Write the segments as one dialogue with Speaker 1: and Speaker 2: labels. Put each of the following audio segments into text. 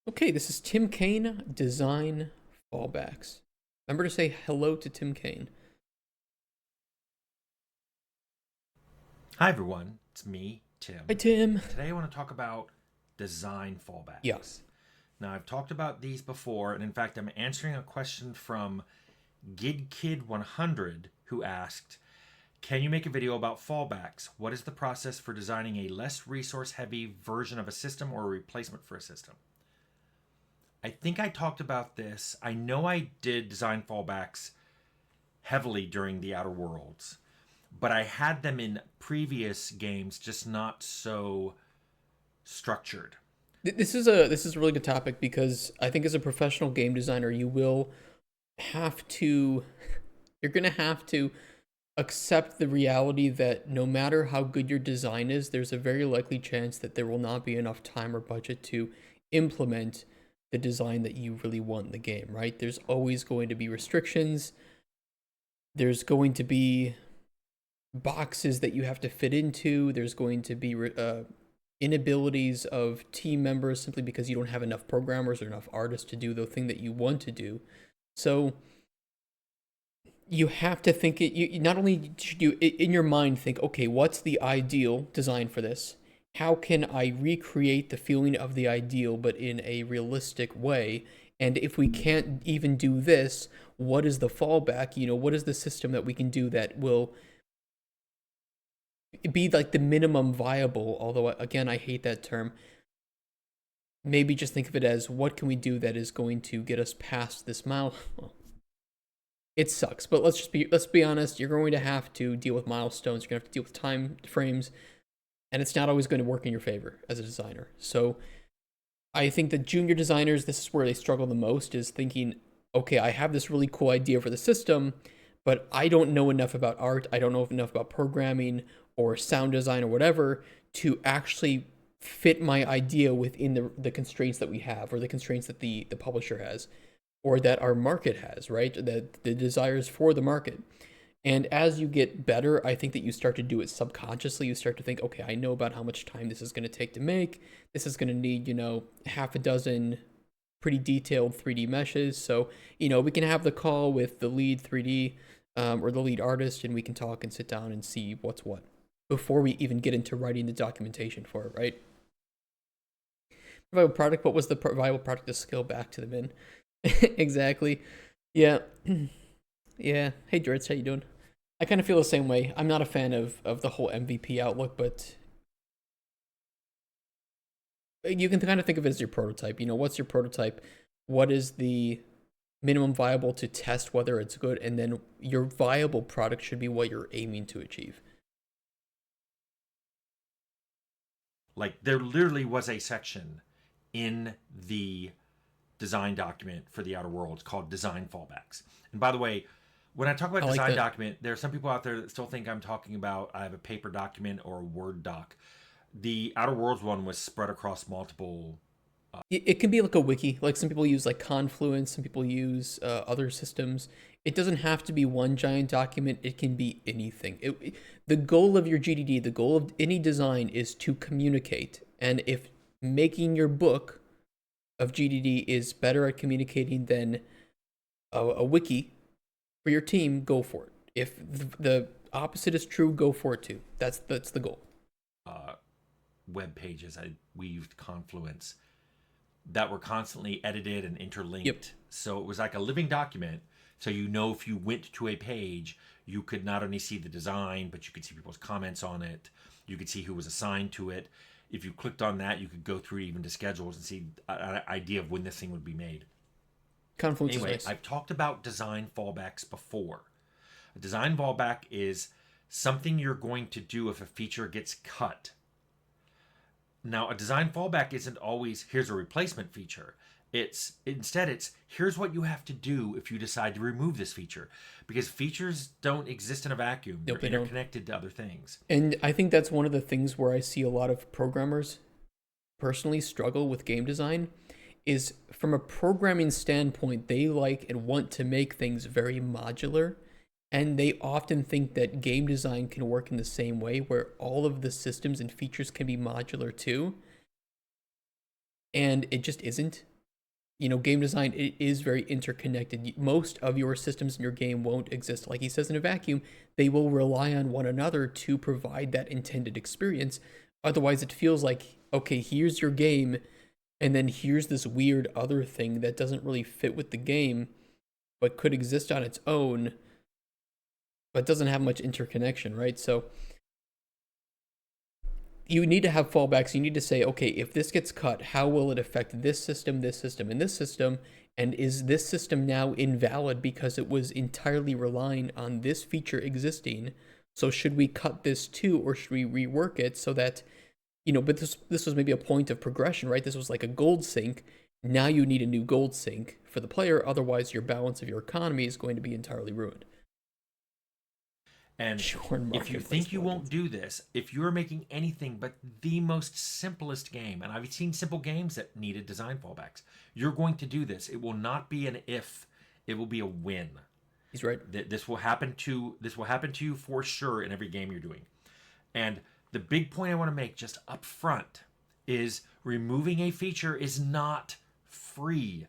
Speaker 1: Okay, this is Tim Cain, Design Fallbacks. Remember to say hello to Tim Cain.
Speaker 2: Hi everyone, it's me,
Speaker 1: Hi,
Speaker 2: Tim.
Speaker 1: Tim.
Speaker 2: Today I want to talk about design
Speaker 1: Yeah.
Speaker 2: fallbacks. Now I've talked about these before, and in fact I'm answering a question from GidKid100 who asked, "Can you make a video about fallbacks? What is the process for designing a less resource-heavy version of a system or a replacement for a system?" I think I talked about this. I know I did design fallbacks heavily during the Outer Worlds, but I had them in previous games, just not so structured.
Speaker 1: This is a really good topic because I think as a professional game designer, have to you're gonna have to accept the reality that no matter how good your design is, there's a very likely chance that there will not be enough time or budget to implement the design that you really want in the game, right? There's always going to be restrictions. There's going to be boxes that you have to fit into. There's going to be inabilities of team members simply because you don't have enough programmers or enough artists to do the thing that you want to do. So you have to think it. You not only should you in your mind think, okay, what's the ideal design for this? How can I recreate the feeling of the ideal, but in a realistic way? And if we can't even do this, what is the fallback? What is the system that we can do that will be like the minimum viable, although again I hate that term. Maybe just think of it as what can we do that is going to get us past this mile. Well, it sucks, but let's be honest, you're going to have to deal with milestones, you're going to have to deal with time frames, and it's not always going to work in your favor as a designer. So I think that junior designers, this is where they struggle the most, is thinking, okay, I have this really cool idea for the system, but I don't know enough about art, I don't know enough about programming or sound design or whatever to actually fit my idea within the constraints that we have, or the constraints that the publisher has, or that our market has, right? That the desires for the market. And as you get better, I think that you start to do it subconsciously. You start to think, okay, I know about how much time this is going to take to make. This is going to need, half a dozen pretty detailed 3D meshes. So, we can have the call with the lead 3D or the lead artist, and we can talk and sit down and see what's what before we even get into writing the documentation for it, right? Viable product, what was the viable product to scale back to the min? Exactly. Yeah. Yeah. Hey, Jorts, how you doing? I kind of feel the same way. I'm not a fan of the whole MVP outlook, but you can kind of think of it as your prototype. What's your prototype? What is the minimum viable to test whether it's good? And then your viable product should be what you're aiming to achieve.
Speaker 2: Like, there literally was a section in the design document for the Outer Worlds called Design Fallbacks. And by the way, when I talk about
Speaker 1: I like
Speaker 2: design
Speaker 1: that.
Speaker 2: document, there are some people out there that still think I'm talking about I have a paper document or a Word doc. The Outer Worlds one was spread across multiple.
Speaker 1: It can be like a wiki. Like some people use like Confluence, some people use other systems. It doesn't have to be one giant document. It can be anything. The goal of your GDD, the goal of any design is to communicate. And if making your book of GDD is better at communicating than a wiki for your team, go for it. If the opposite is true, go for it too. That's the goal.
Speaker 2: uh, Web pages. We used Confluence that were constantly edited and
Speaker 1: Yep.
Speaker 2: interlinked. So it was like a living document. So if you went to a page, you could not only see the design, but you could see people's comments on it. You could see who was assigned to it. If you clicked on that, you could go through even to schedules and see an idea of when this thing would be made.
Speaker 1: Confluence is
Speaker 2: Anyway,
Speaker 1: nice.
Speaker 2: I've talked about design fallbacks before. A design fallback is something you're going to do if a feature gets cut. Now, a design fallback isn't always here's a replacement feature. It's here's what you have to do if you decide to remove this feature, because features don't exist in a vacuum. They're
Speaker 1: Nope, they don't.
Speaker 2: interconnected to other things.
Speaker 1: And I think that's one of the things where I see a lot of programmers personally struggle with game design is from a programming standpoint, they like and want to make things very modular. And they often think that game design can work in the same way, where all of the systems and features can be modular too. And it just isn't. Game design, it is very interconnected. Most of your systems in your game won't exist, like he says, in a vacuum. They will rely on one another to provide that intended experience. Otherwise, it feels like, okay, here's your game, and then here's this weird other thing that doesn't really fit with the game, but could exist on its own, but doesn't have much interconnection, right? So you need to have fallbacks. You need to say, okay, if this gets cut, how will it affect this system, and this system? And is this system now invalid because it was entirely relying on this feature existing? So should we cut this too, or should we rework it so that, but this was maybe a point of progression, right? This was like a gold sink. Now you need a new gold sink for the player. Otherwise, your balance of your economy is going to be entirely ruined.
Speaker 2: And
Speaker 1: Sure,
Speaker 2: if you think you won't do this, if you're making anything but the most simplest game, and I've seen simple games that needed design fallbacks, you're going to do this. It will not be an if, it will be a when.
Speaker 1: He's right.
Speaker 2: This will happen to you for sure in every game you're doing. And the big point I want to make just up front is removing a feature is not free.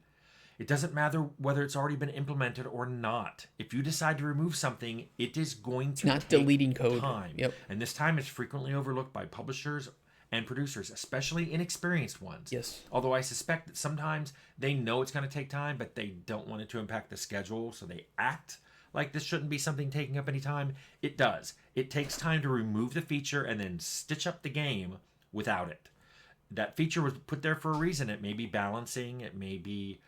Speaker 2: It doesn't matter whether it's already been implemented or not. If you decide to remove something, it is going to
Speaker 1: Not
Speaker 2: take
Speaker 1: deleting code.
Speaker 2: time.
Speaker 1: Yep.
Speaker 2: And this time is frequently overlooked by publishers and producers, especially inexperienced ones.
Speaker 1: Yes.
Speaker 2: Although I suspect that sometimes they know it's going to take time, but they don't want it to impact the schedule, so they act like this shouldn't be something taking up any time. It does. It takes time to remove the feature and then stitch up the game without it. That feature was put there for a reason. It may be balancing, it may be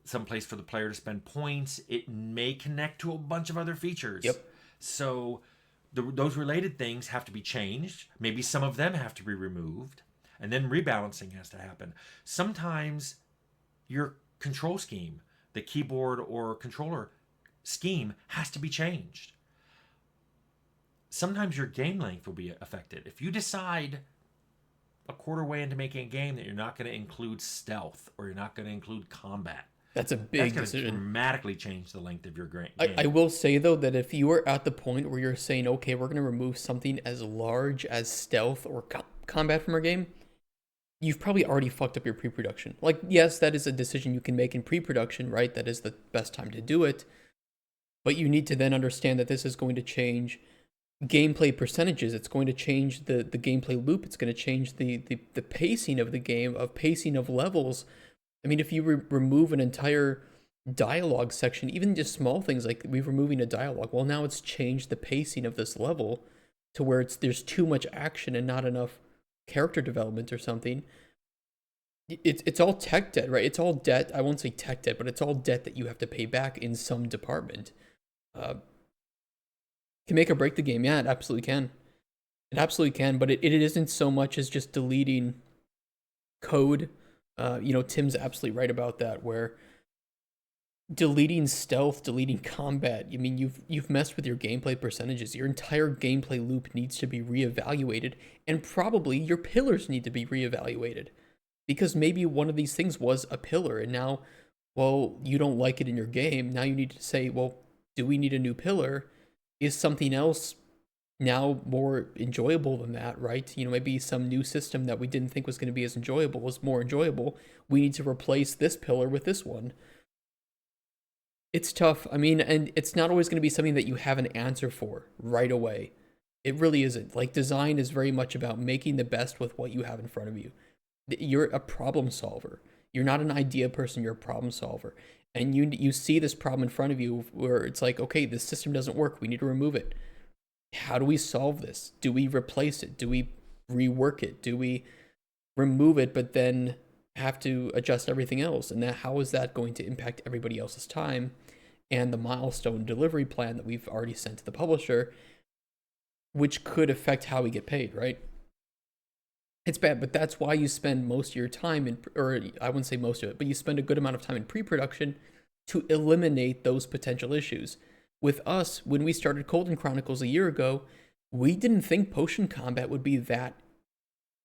Speaker 2: someplace for the player to spend points. It may connect to a bunch of other features.
Speaker 1: Yep.
Speaker 2: So those related things have to be changed. Maybe some of them have to be removed. And then rebalancing has to happen. Sometimes your control scheme, the keyboard or controller scheme, has to be changed. Sometimes your game length will be affected. If you decide a quarter way into making a game that you're not going to include stealth or you're not going to include combat,
Speaker 1: that's a big
Speaker 2: that's
Speaker 1: decision.
Speaker 2: Going to dramatically change the length of your game.
Speaker 1: I will say, though, that if you are at the point where you're saying, okay, we're going to remove something as large as stealth or combat from our game, you've probably already fucked up your pre-production. Like, yes, that is a decision you can make in pre-production, right? That is the best time to do it. But you need to then understand that this is going to change gameplay percentages. It's going to change the gameplay loop. It's going to change the pacing of the game, pacing of levels. I mean, if you remove an entire dialogue section, even just small things like we're removing a dialogue, well, now it's changed the pacing of this level to where there's too much action and not enough character development or something. It's all tech debt, right? It's all debt. I won't say tech debt, but it's all debt that you have to pay back in some department. Can make or break the game. Yeah, it absolutely can. It absolutely can, but it isn't so much as just deleting code. Tim's absolutely right about that, where deleting stealth, deleting combat, I mean, you've messed with your gameplay percentages. Your entire gameplay loop needs to be reevaluated, and probably your pillars need to be reevaluated. Because maybe one of these things was a pillar, and now, well, you don't like it in your game. Now you need to say, well, do we need a new pillar? Is something else now more enjoyable than that, right? Maybe some new system that we didn't think was going to be as enjoyable was more enjoyable. We need to replace this pillar with this one. It's tough. I mean, and it's not always going to be something that you have an answer for right away. It really isn't. Like, design is very much about making the best with what you have in front of you. You're a problem solver. You're not an idea person, you're a problem solver. And you see this problem in front of you where it's like, okay, this system doesn't work. We need to remove it. How do we solve this? Do we replace it? Do we rework it? Do we remove it but then have to adjust everything else? And how is that going to impact everybody else's time and the milestone delivery plan that we've already sent to the publisher, which could affect how we get paid, right? It's bad, but that's why you spend most of your time or I wouldn't say most of it, but you spend a good amount of time in pre-production to eliminate those potential issues. With us, when we started Colden Chronicles a year ago, we didn't think potion combat would be that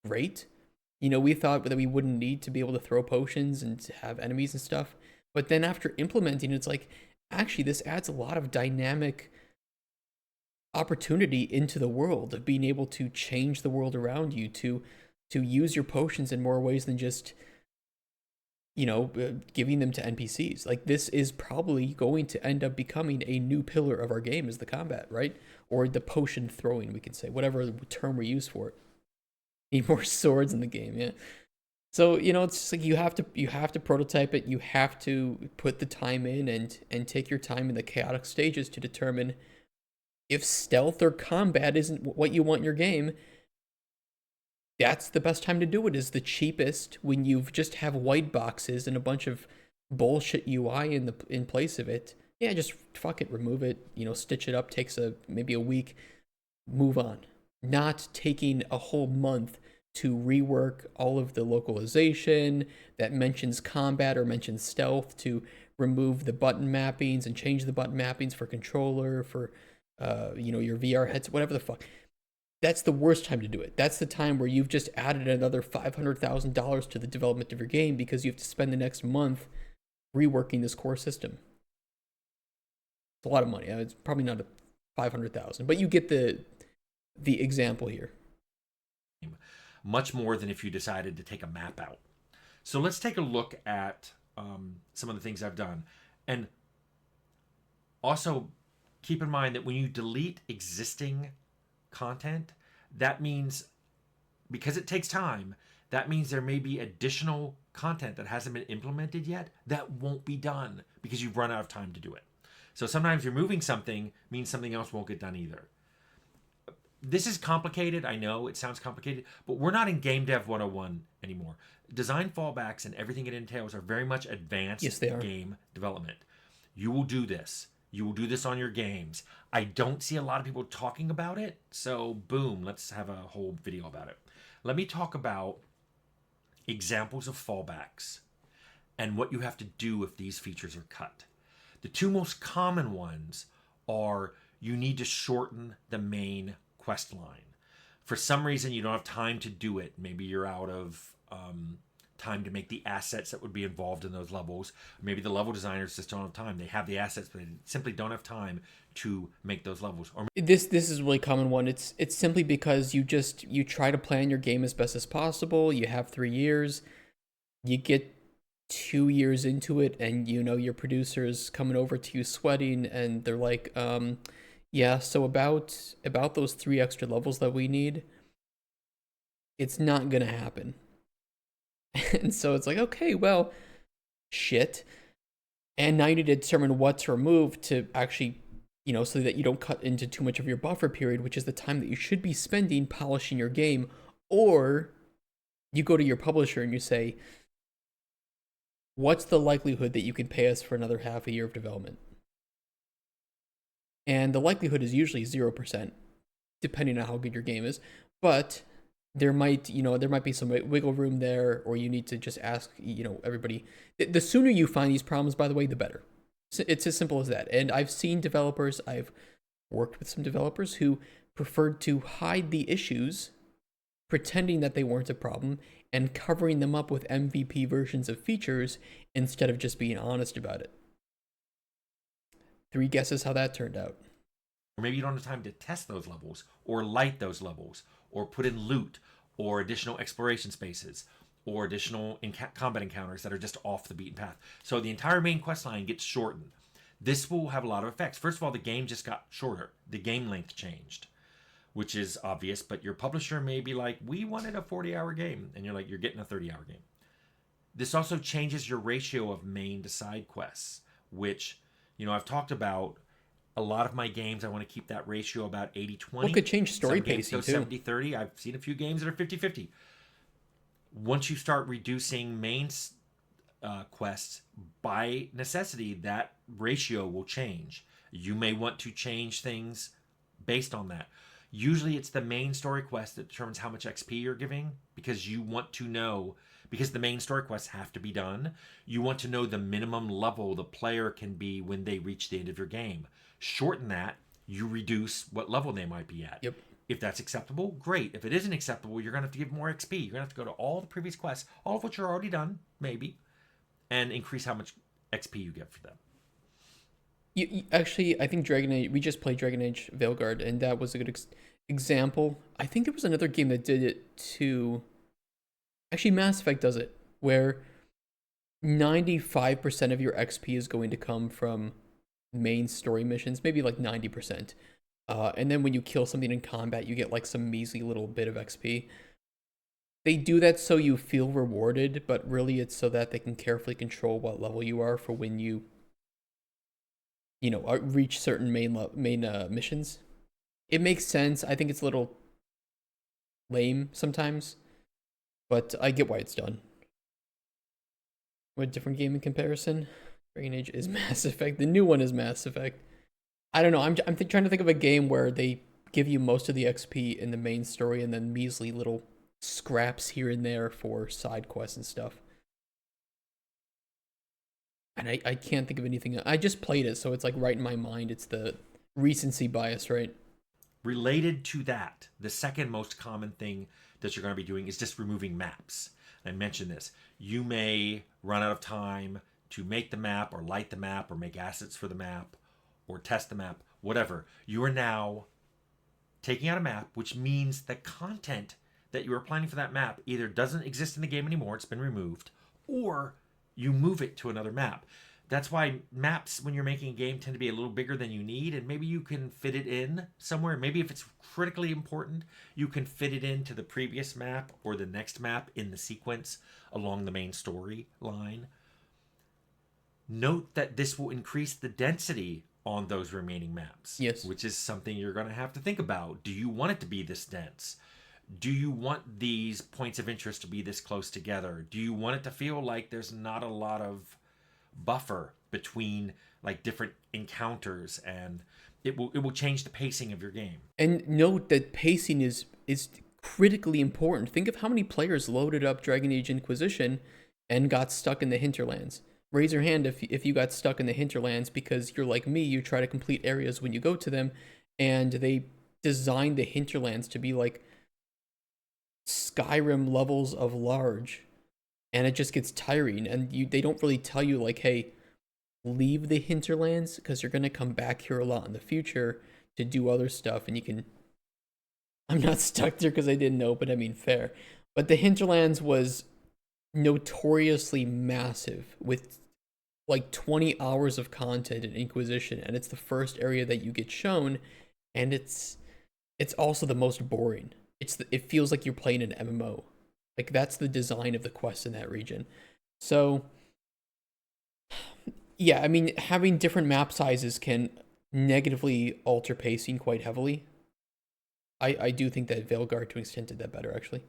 Speaker 1: great. We thought that we wouldn't need to be able to throw potions and to have enemies and stuff. But then after implementing, it's like, actually, this adds a lot of dynamic opportunity into the world of being able to change the world around you, to use your potions in more ways than just giving them to NPCs. Like, this is probably going to end up becoming a new pillar of our game, is the combat, right? Or the potion throwing, we can say, whatever term we use for it. Need more swords in the game, yeah. So, it's just like you have to prototype it. You have to put the time in and take your time in the chaotic stages to determine if stealth or combat isn't what you want in your game. That's the best time to do it, is the cheapest, when you just have white boxes and a bunch of bullshit UI in place of it. Yeah, just fuck it, remove it, stitch it up, takes maybe a week, move on. Not taking a whole month to rework all of the localization that mentions combat or mentions stealth, to remove the button mappings and change the button mappings for controller, for your VR headsets, whatever the fuck. That's the worst time to do it. That's the time where you've just added another $500,000 to the development of your game, because you have to spend the next month reworking this core system. It's a lot of money. It's probably not 500,000, but you get the example here.
Speaker 2: Much more than if you decided to take a map out. So let's take a look at some of the things I've done. And also keep in mind that when you delete existing content, that means, because it takes time, that means there may be additional content that hasn't been implemented yet that won't be done because you've run out of time to do it. So sometimes removing something means something else won't get done either. This is complicated. I know it sounds complicated, but we're not in Game Dev 101 anymore. Design fallbacks and everything it entails are very much advanced.
Speaker 1: Yes, they are.
Speaker 2: Game development. You will do this. You will do this on your games. I don't see a lot of people talking about it, so boom, let's have a whole video about it. Let me talk about examples of fallbacks and what you have to do if these features are cut. The two most common ones are, you need to shorten the main quest line. For some reason, you don't have time to do it. Maybe you're out of time to make the assets that would be involved in those levels. Maybe the level designers just don't have time. They have the assets, but they simply don't have time to make those levels. Or
Speaker 1: this is a really common one. It's simply because you try to plan your game as best as possible. You have 3 years. You get 2 years into it, and your producer's coming over to you sweating, and they're like, yeah, so about those 3 extra levels that we need, it's not gonna happen. And so it's like, okay, well, shit. And now you need to determine what to remove to actually, so that you don't cut into too much of your buffer period, which is the time that you should be spending polishing your game. Or you go to your publisher and you say, what's the likelihood that you can pay us for another half a year of development? And the likelihood is usually 0%, depending on how good your game is. But there might be some wiggle room there, or you need to just ask, everybody. The sooner you find these problems, by the way, the better. It's as simple as that. And I've worked with some developers who preferred to hide the issues, pretending that they weren't a problem, and covering them up with MVP versions of features instead of just being honest about it. 3 guesses how that turned out.
Speaker 2: Or maybe you don't have time to test those levels, or light those levels, or put in loot, or additional exploration spaces, or additional combat encounters that are just off the beaten path. So the entire main quest line gets shortened. This will have a lot of effects. First of all, the game just got shorter. The game length changed, which is obvious, but your publisher may be like, we wanted a 40-hour game, and you're like, you're getting a 30-hour game. This also changes your ratio of main to side quests, which, I've talked about. A lot of my games, I want to keep that ratio about 80-20.
Speaker 1: Well, it could change story pacing too.
Speaker 2: 70-30. I've seen a few games that are 50-50. Once you start reducing main quests, by necessity, that ratio will change. You may want to change things based on that. Usually it's the main story quest that determines how much XP you're giving, because you want to know, because the main story quests have to be done, you want to know the minimum level the player can be when they reach the end of your game. Shorten that, you reduce what level they might be at.
Speaker 1: Yep.
Speaker 2: If that's acceptable, great. If it isn't acceptable, you're going to have to give more XP. You're going to have to go to all the previous quests, all of which are already done, maybe, and increase how much XP you get for them.
Speaker 1: Actually, I think Dragon Age, we just played Dragon Age Veilguard, and that was a good example. I think there was another game that did it too. Actually, Mass Effect does it, where 95% of your XP is going to come from main story missions, maybe like 90%. And then when you kill something in combat, you get like some measly little bit of XP. They do that so you feel rewarded, but really it's so that they can carefully control what level you are for when you reach certain main missions. It makes sense. I think it's a little lame sometimes, but I get why it's done. What different game in comparison? Dragon Age is Mass Effect. The new one is Mass Effect. I don't know. I'm trying to think of a game where they give you most of the XP in the main story and then measly little scraps here and there for side quests and stuff. And I can't think of anything. I just played it, so it's like right in my mind. It's the recency bias, right?
Speaker 2: Related to that, the second most common thing that you're going to be doing is just removing maps. I mentioned this. You may run out of time to make the map or light the map or make assets for the map or test the map, whatever. You are now taking out a map, which means the content that you were planning for that map either doesn't exist in the game anymore, it's been removed, or you move it to another map. That's why maps, when you're making a game, tend to be a little bigger than you need, and maybe you can fit it in somewhere. Maybe if it's critically important, you can fit it into the previous map or the next map in the sequence along the main story line. Note that this will increase the density on those remaining maps.
Speaker 1: Yes.
Speaker 2: Which is something you're going to have to think about. Do you want it to be this dense? Do you want these points of interest to be this close together? Do you want it to feel like there's not a lot of buffer between like different encounters, and it will change the pacing of your game.
Speaker 1: And note that pacing is critically important. Think of how many players loaded up Dragon Age Inquisition and got stuck in the hinterlands. Raise your hand if you got stuck in the hinterlands because you're like me, you try to complete areas when you go to them, and they designed the hinterlands to be like Skyrim levels of large, and it just gets tiring. And they don't really tell you like, hey, leave the hinterlands because you're gonna come back here a lot in the future to do other stuff, and you can. I'm not stuck there because I didn't know, but I mean fair. But the hinterlands was notoriously massive with like 20 hours of content in Inquisition, and it's the first area that you get shown, and it's also the most boring. It feels like you're playing an MMO. Like that's the design of the quest in that region. So yeah, I mean having different map sizes can negatively alter pacing quite heavily. I do think that Veilguard to an extent did that better actually.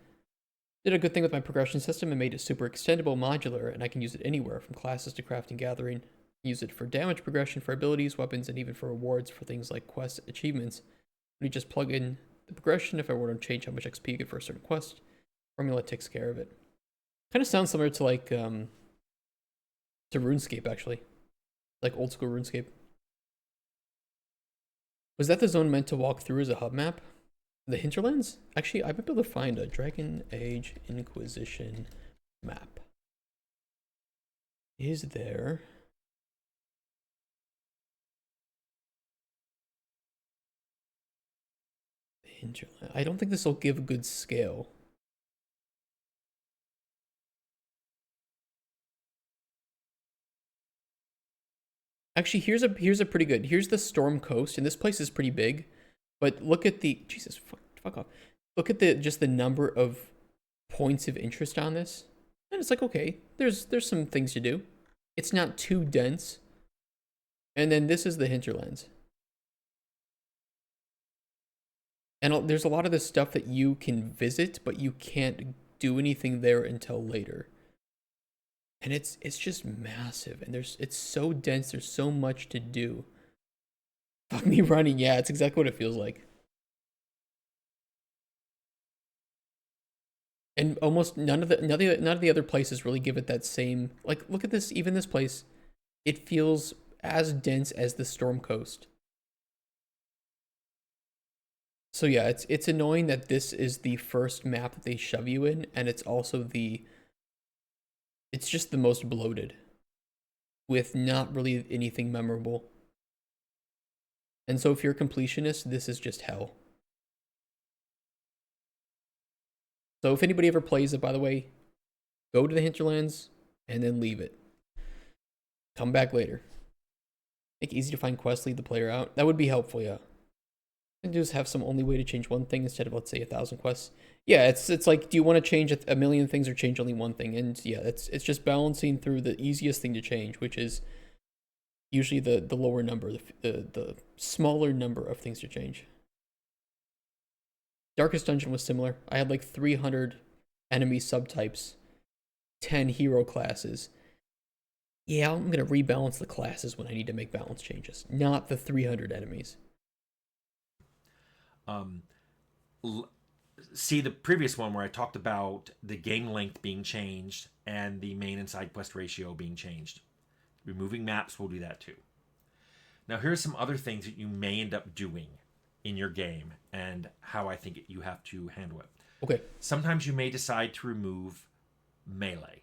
Speaker 1: Did a good thing with my progression system and made it super extendable, modular, and I can use it anywhere from classes to crafting, gathering. Use it for damage progression, for abilities, weapons, and even for rewards for things like quests, achievements. We just plug in the progression if I were to change how much XP you get for a certain quest. Formula takes care of it. Kind of sounds similar to like to RuneScape actually, like old school RuneScape. Was that the zone meant to walk through as a hub map? The hinterlands? Actually, I might be able to find a Dragon Age Inquisition map. Is there? Hinterland. I don't think this will give a good scale. Actually, here's a pretty good. Here's the Storm Coast, and this place is pretty big. But look at the Jesus fuck off. Look at just the number of points of interest on this. And it's like, okay, there's some things to do. It's not too dense. And then this is the hinterlands. And there's a lot of this stuff that you can visit, but you can't do anything there until later. And it's just massive, and it's so dense, there's so much to do. Fuck me running, yeah, it's exactly what it feels like. And almost none of the other places really give it that same, like, look at this, even this place, it feels as dense as the Storm Coast. So yeah, it's annoying that this is the first map that they shove you in, and it's also it's just the most bloated, with not really anything memorable. And so if you're a completionist, this is just hell. So if anybody ever plays it, by the way, go to the hinterlands and then leave it. Come back later. Make it easy to find quests, lead the player out. That would be helpful, yeah. And just have some only way to change one thing instead of, let's say, 1,000 quests. Yeah, it's like, do you want to change a million things or change only one thing? And yeah, it's just balancing through the easiest thing to change, which is usually the lower number, the smaller number of things to change. Darkest Dungeon was similar. I had like 300 enemy subtypes, 10 hero classes. Yeah, I'm gonna rebalance the classes when I need to make balance changes, not the 300 enemies.
Speaker 2: Um, See the previous one where I talked about the game length being changed and the main and side quest ratio being changed. Removing maps will do that too. Now, here's some other things that you may end up doing in your game and how I think you have to handle it.
Speaker 1: Okay.
Speaker 2: Sometimes you may decide to remove melee.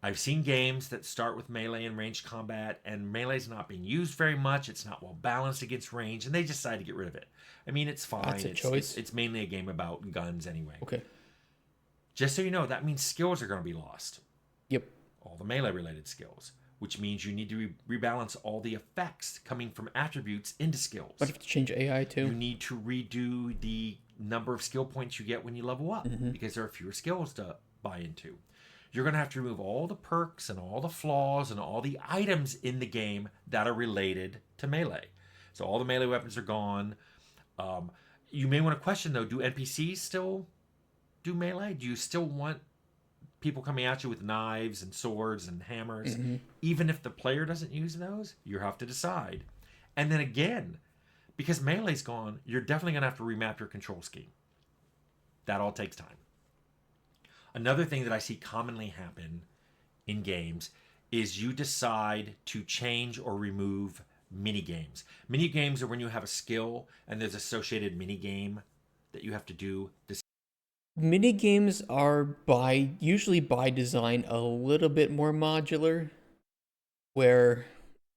Speaker 2: I've seen games that start with melee and ranged combat, and melee's not being used very much. It's not well balanced against range, and they decide to get rid of it. I mean, it's fine.
Speaker 1: That's a choice.
Speaker 2: It's mainly a game about guns anyway.
Speaker 1: Okay.
Speaker 2: Just so you know, that means skills are going to be lost.
Speaker 1: Yep.
Speaker 2: All the melee-related skills, which means you need to rebalance all the effects coming from attributes into skills.
Speaker 1: But you have to change AI too.
Speaker 2: You need to redo the number of skill points you get when you level up, because there are fewer skills to buy into. You're going to have to remove all the perks and all the flaws and all the items in the game that are related to melee. So all the melee weapons are gone. You may want to question, though, do NPCs still do melee? Do you still want people coming at you with knives and swords and hammers? Even if the player doesn't use those, you have to decide. And then again, because melee's gone, you're definitely going to have to remap your control scheme. That all takes time. Another thing that I see commonly happen in games is you decide to change or remove mini games. Mini games are when you have a skill and there's associated mini game that you have to do.
Speaker 1: Mini games are usually by design a little bit more modular, where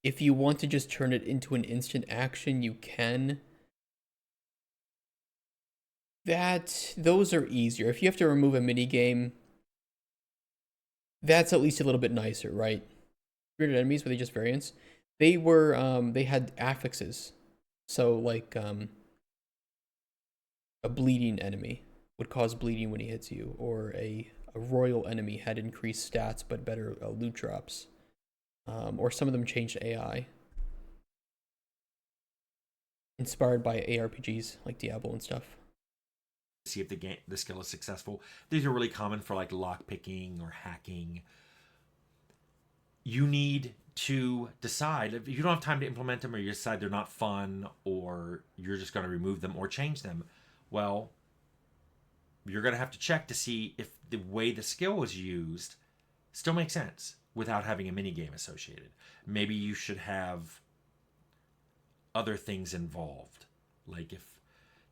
Speaker 1: if you want to just turn it into an instant action, you can. Those are easier. If you have to remove a mini game, that's at least a little bit nicer, right? Created enemies, were they just variants? They had affixes. So like a bleeding enemy would cause bleeding when he hits you, or a royal enemy had increased stats but better loot drops. Or some of them changed AI. Inspired by ARPGs like Diablo and stuff.
Speaker 2: See if the skill is successful. These are really common for like lock picking or hacking. You need to decide if you don't have time to implement them, or you decide they're not fun, or you're just going to remove them or change them. Well, you're going to have to check to see if the way the skill was used still makes sense without having a mini game associated. Maybe you should have other things involved, like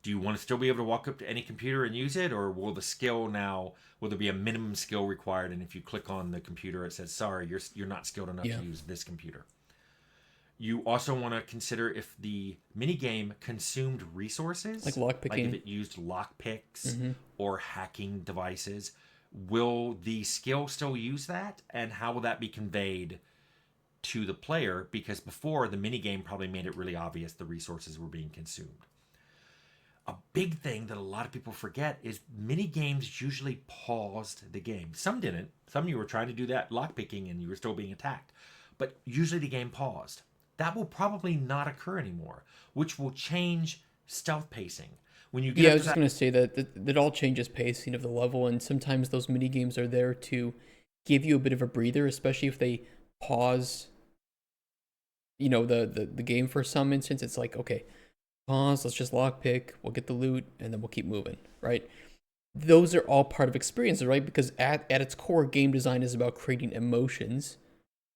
Speaker 2: do you want to still be able to walk up to any computer and use it, or will there be a minimum skill required, and if you click on the computer it says, sorry, you're not skilled enough to use this computer. You also want to consider if the minigame consumed resources,
Speaker 1: like lockpicking,
Speaker 2: like if it used lockpicks or hacking devices. Will the skill still use that, and how will that be conveyed to the player? Because before, the minigame probably made it really obvious the resources were being consumed. A big thing that a lot of people forget is mini games usually paused the game. Some didn't. Some of you were trying to do that lockpicking and you were still being attacked. But usually the game paused. That will probably not occur anymore, which will change stealth pacing. When you get
Speaker 1: I was just going to say that all changes pacing of the level, and sometimes those mini games are there to give you a bit of a breather, especially if they pause, the game for some instance. It's like, okay, pause, let's just lockpick, we'll get the loot, and then we'll keep moving, right? Those are all part of experiences, right? Because at its core, game design is about creating emotions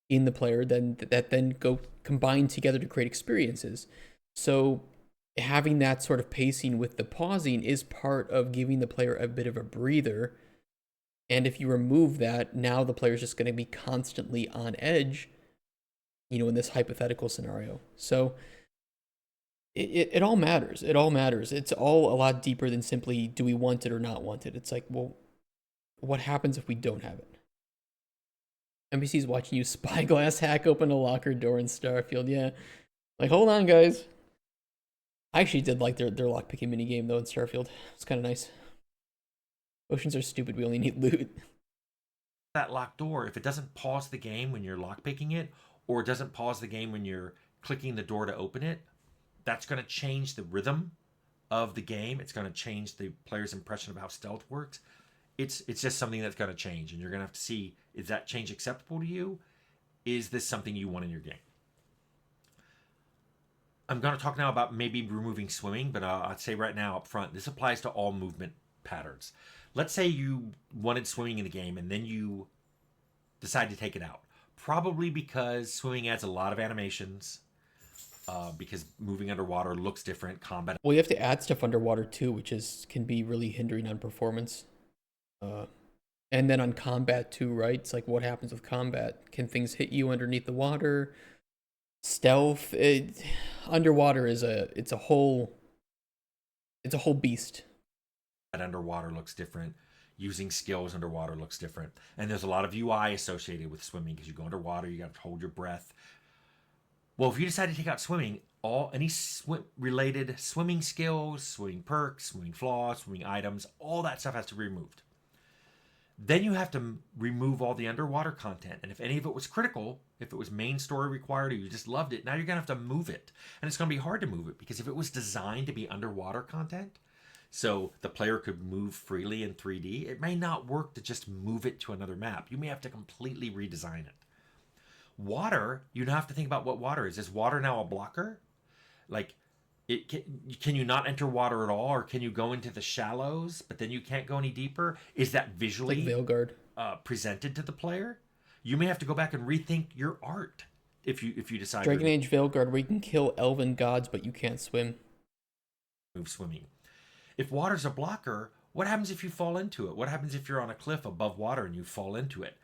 Speaker 1: in the player that then go combine together to create experiences. So having that sort of pacing with the pausing is part of giving the player a bit of a breather. And if you remove that, now the player's just going to be constantly on edge, in this hypothetical scenario. So it all matters. It all matters. It's all a lot deeper than simply, do we want it or not want it? It's like, well, what happens if we don't have it? NPC's watching you spyglass hack open a locker door in Starfield. Yeah. Like, hold on, guys. I actually did like their lockpicking minigame, though, in Starfield. It's kind of nice. Oceans are stupid. We only need loot.
Speaker 2: That locked door, if it doesn't pause the game when you're lockpicking it, or it doesn't pause the game when you're clicking the door to open it, that's going to change the rhythm of the game. It's going to change the player's impression of how stealth works. It's just something that's going to change, and you're going to have to see, is that change acceptable to you? Is this something you want in your game? I'm going to talk now about maybe removing swimming, but I'd say right now up front, this applies to all movement patterns. Let's say you wanted swimming in the game and then you decide to take it out. Probably because swimming adds a lot of animations, because moving underwater looks different, combat.
Speaker 1: Well, you have to add stuff underwater too, which can be really hindering on performance. And then on combat too, right? It's like, what happens with combat? Can things hit you underneath the water? Stealth, underwater is a whole beast.
Speaker 2: Underwater looks different. Using skills underwater looks different, and there's a lot of UI associated with swimming because you go underwater, you got to hold your breath. Well, if you decide to take out swimming, any related swimming skills, swimming perks, swimming flaws, swimming items, all that stuff has to be removed. Then you have to remove all the underwater content. And if any of it was critical, if it was main story required or you just loved it, now you're going to have to move it. And it's going to be hard to move it because if it was designed to be underwater content, so the player could move freely in 3D, it may not work to just move it to another map. You may have to completely redesign it. Water, you have to think about what water is. Is water now a blocker? Like, can you not enter water at all, or can you go into the shallows but then you can't go any deeper? Is that visually
Speaker 1: like Veilguard
Speaker 2: presented to the player? You may have to go back and rethink your art if you decide.
Speaker 1: Dragon Age Veilguard, where you can kill elven gods but you can't swim.
Speaker 2: Move swimming. If water's a blocker, what happens if you fall into it? What happens if you're on a cliff above water and you fall into it?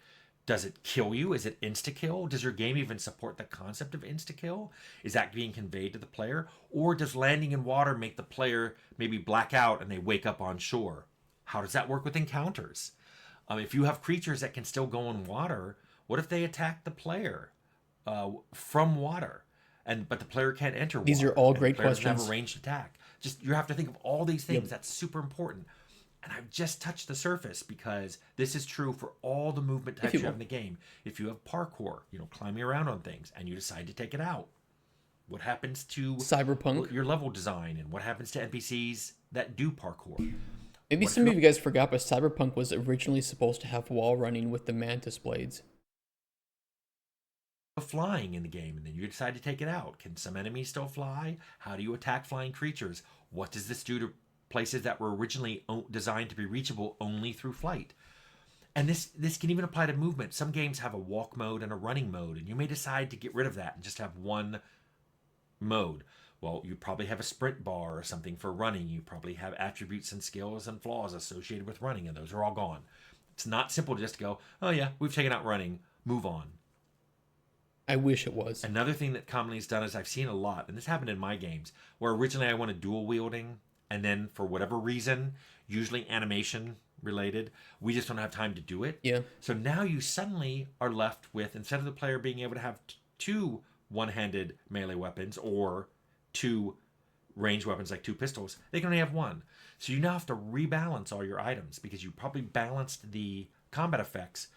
Speaker 2: Does it kill you? Is it insta-kill? Does your game even support the concept of insta-kill? Is that being conveyed to the player? Or does landing in water make the player maybe black out and they wake up on shore? How does that work with encounters? If you have creatures that can still go in water, what if they attack the player from water? But the player can't enter water.
Speaker 1: These are all great questions.
Speaker 2: Have a ranged attack. You have to think of all these things. Yep. That's super important. And I've just touched the surface because this is true for all the movement types you have in the game. If you have parkour, climbing around on things, and you decide to take it out, what happens to
Speaker 1: Cyberpunk,
Speaker 2: your level design, and what happens to NPCs that do parkour?
Speaker 1: Maybe some of you guys forgot, but Cyberpunk was originally supposed to have wall running with the mantis blades.
Speaker 2: Flying in the game, and then you decide to take it out. Can some enemies still fly? How do you attack flying creatures? What does this do to places that were originally designed to be reachable only through flight? And this can even apply to movement. Some games have a walk mode and a running mode, and you may decide to get rid of that and just have one mode. Well, you probably have a sprint bar or something for running. You probably have attributes and skills and flaws associated with running, and those are all gone. It's not simple to just go, oh yeah, we've taken out running, move on.
Speaker 1: I wish it was.
Speaker 2: Another thing that commonly is done is I've seen a lot, and this happened in my games, where originally I wanted dual wielding, and then for whatever reason, usually animation related, we just don't have time to do it.
Speaker 1: Yeah.
Speaker 2: So now you suddenly are left with, instead of the player being able to have two one-handed melee weapons or two ranged weapons like two pistols, they can only have one. So you now have to rebalance all your items because you probably balanced the combat effects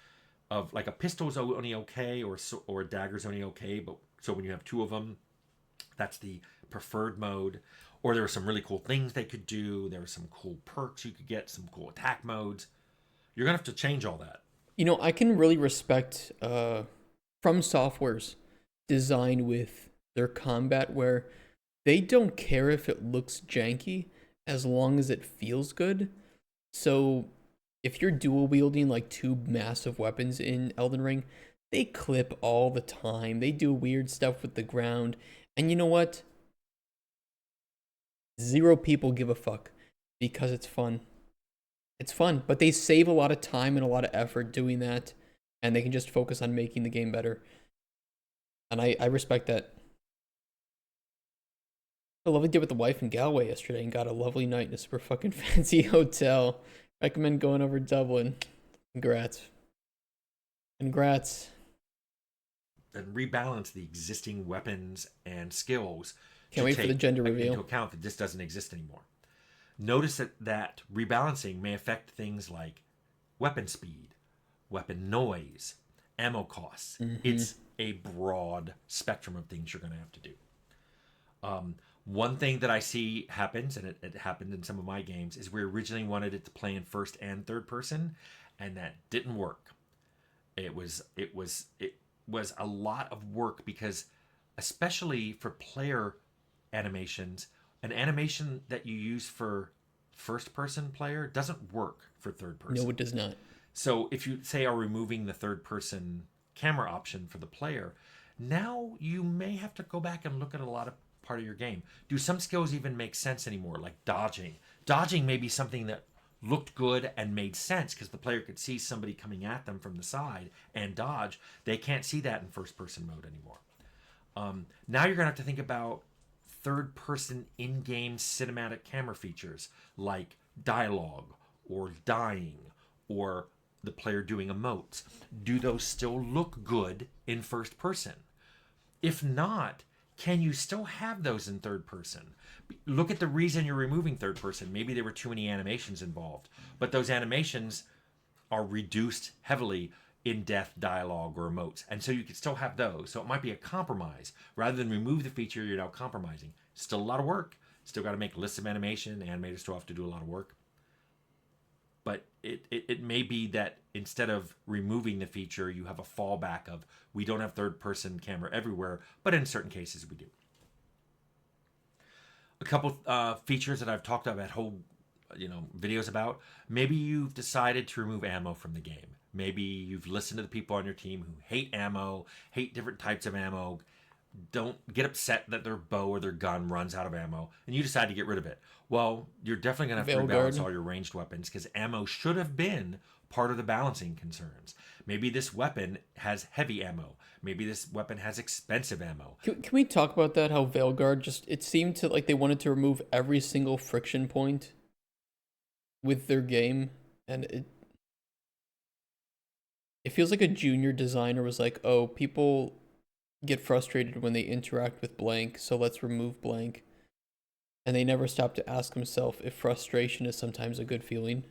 Speaker 2: of like a pistol's only okay or a dagger's only okay, but so when you have two of them, that's the preferred mode. Or there were some really cool things they could do. There were some cool perks you could get, some cool attack modes. You're gonna have to change all that.
Speaker 1: I can really respect From Software's design with their combat, where they don't care if it looks janky as long as it feels good. So if you're dual wielding like two massive weapons in Elden Ring, they clip all the time. They do weird stuff with the ground. And you know what? Zero people give a fuck because it's fun. It's fun, but they save a lot of time and a lot of effort doing that, and they can just focus on making the game better. And I respect that. A lovely day with the wife in Galway yesterday and got a lovely night in a super fucking fancy hotel. Recommend going over Dublin. Congrats. Congrats.
Speaker 2: and rebalance the existing weapons and skills
Speaker 1: Can't
Speaker 2: to
Speaker 1: wait for the
Speaker 2: take
Speaker 1: gender
Speaker 2: into
Speaker 1: reveal.
Speaker 2: account that this doesn't exist anymore. Notice that rebalancing may affect things like weapon speed, weapon noise, ammo costs.
Speaker 1: Hmm.
Speaker 2: It's a broad spectrum of things you're going to have to do. One thing that I see happens, and it happened in some of my games, is we originally wanted it to play in first and third person, and that didn't work. It was a lot of work because, especially for player animations, an animation that you use for first person player doesn't work for third
Speaker 1: No,
Speaker 2: person.
Speaker 1: it does not.
Speaker 2: So if you say are removing the third person camera option for the player, now you may have to go back and look at a lot of part of your game. Do some skills even make sense anymore? Like dodging. Dodging may be something that looked good and made sense because the player could see somebody coming at them from the side and dodge. They can't see that in first person mode anymore. Now you're going to have to think about third person in game cinematic camera features like dialogue or dying or the player doing emotes. Do those still look good in first person? If not, can you still have those in third person? Look at the reason you're removing third person. Maybe there were too many animations involved, but those animations are reduced heavily in death dialogue or emotes, and so you can still have those. So it might be a compromise. Rather than remove the feature, you're now compromising. Still a lot of work. Still got to make lists of animation. Animators still have to do a lot of work. But it may be that instead of removing the feature, you have a fallback of we don't have third person camera everywhere, but in certain cases we do. A couple features that I've talked about whole videos about. Maybe you've decided to remove ammo from the game. Maybe you've listened to the people on your team who hate ammo, hate different types of ammo, don't get upset that their bow or their gun runs out of ammo, and you decide to get rid of it. Well, you're definitely going to have to rebalance
Speaker 1: Veilguard.
Speaker 2: all your ranged weapons because ammo should have been part of the balancing concerns. Maybe this weapon has heavy ammo. Maybe this weapon has expensive ammo.
Speaker 1: Can we talk about that? How Veilguard just, it seemed to like they wanted to remove every single friction point with their game, and it feels like a junior designer was like, oh, people get frustrated when they interact with blank, so let's remove blank. And they never stop to ask themselves if frustration is sometimes a good feeling.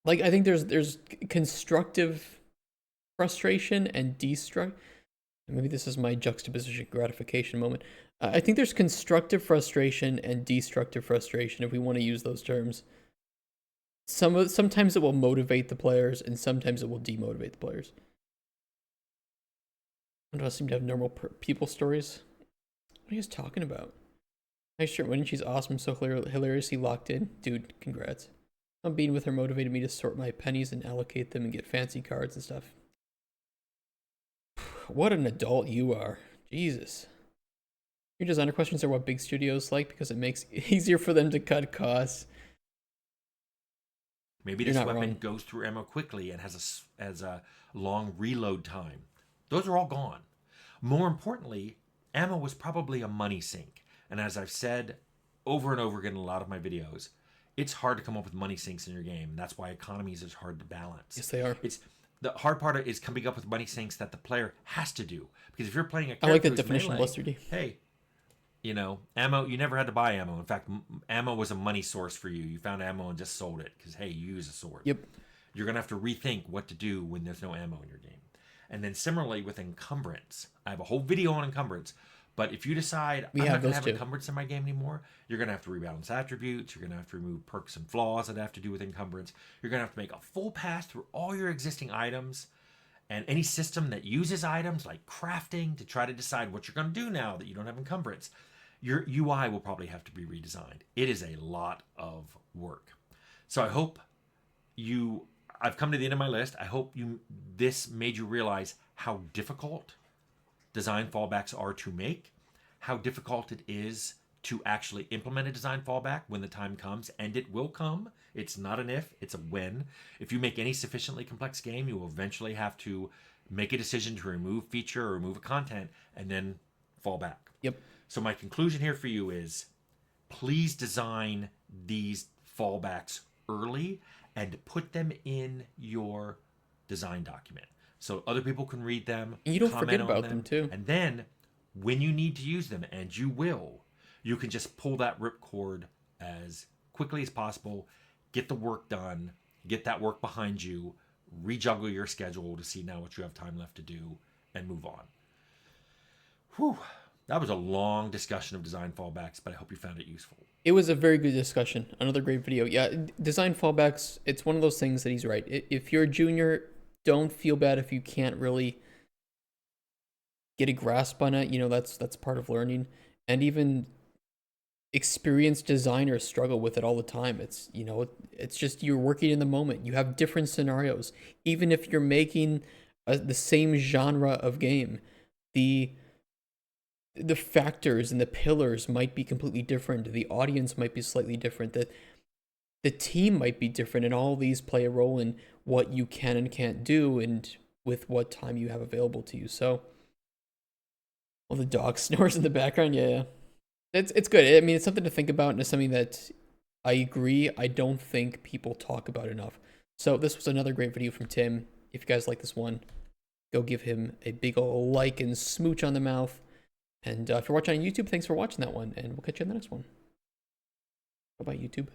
Speaker 1: Like I think there's constructive frustration and destruct. Maybe this is my juxtaposition gratification moment. I think there's constructive frustration and destructive frustration, if we want to use those terms. Sometimes it will motivate the players, and sometimes it will demotivate the players. I don't seem to have normal people stories. What are you guys talking about? Nice shirt, when she's awesome, so hilariously locked in. Dude, congrats. Being with her motivated me to sort my pennies and allocate them and get fancy cards and stuff. What an adult you are. Jesus. Your designer questions are what big studios like because it makes it easier for them to cut costs.
Speaker 2: Maybe this weapon goes through ammo quickly and has a long reload time. Those are all gone. More importantly, ammo was probably a money sink. And as I've said over and over again in a lot of my videos, it's hard to come up with money sinks in your game. That's why economies is hard to balance.
Speaker 1: Yes, they are.
Speaker 2: It's the hard part is coming up with money sinks that the player has to do. Because if you're playing a
Speaker 1: I like
Speaker 2: character
Speaker 1: the definition
Speaker 2: melee,
Speaker 1: of Blister D.
Speaker 2: hey, ammo, you never had to buy ammo. In fact, ammo was a money source for you. You found ammo and just sold it because, hey, you use a sword.
Speaker 1: Yep.
Speaker 2: You're going to have to rethink what to do when there's no ammo in your game. And then similarly with encumbrance. I have a whole video on encumbrance. But if you decide I'm not going to have encumbrance in my game anymore, you're going to have to rebalance attributes. You're going to have to remove perks and flaws that have to do with encumbrance. You're going to have to make a full pass through all your existing items and any system that uses items like crafting to try to decide what you're going to do now that you don't have encumbrance. Your UI will probably have to be redesigned. It is a lot of work. So I hope I've come to the end of my list. I hope this made you realize how difficult design fallbacks are to make, how difficult it is to actually implement a design fallback when the time comes, and it will come. It's not an if, it's a when. If you make any sufficiently complex game, you will eventually have to make a decision to remove feature or remove a content and then fall back.
Speaker 1: Yep.
Speaker 2: So my conclusion here for you is please design these fallbacks early and put them in your design document. so other people can read them,
Speaker 1: And you don't forget
Speaker 2: comment on
Speaker 1: about them
Speaker 2: them,
Speaker 1: too.
Speaker 2: and then when you need to use them, and you will, you can just pull that ripcord as quickly as possible, get the work done, get that work behind you, rejuggle your schedule to see now what you have time left to do, and move on. Whew. That was a long discussion of design fallbacks, but I hope you found it useful.
Speaker 1: It was a very good discussion. Another great video. Yeah, design fallbacks. It's one of those things that he's right. If you're a junior, don't feel bad if you can't really get a grasp on it. You know, that's part of learning. And even experienced designers struggle with it all the time. It's, you know, it's just you're working in the moment. You have different scenarios. Even if you're making the same genre of game, the factors and the pillars might be completely different. The audience might be slightly different. The team might be different, and all these play a role in what you can and can't do, and with what time you have available to you. So, well, the dog snores in the background. Yeah, yeah. It's good. I mean, it's something to think about, and it's something that I agree. I don't think people talk about enough. So this was another great video from Tim. If you guys like this one, go give him a big ol' like and smooch on the mouth. And if you're watching on YouTube, thanks for watching that one, and we'll catch you in the next one. Bye-bye, YouTube.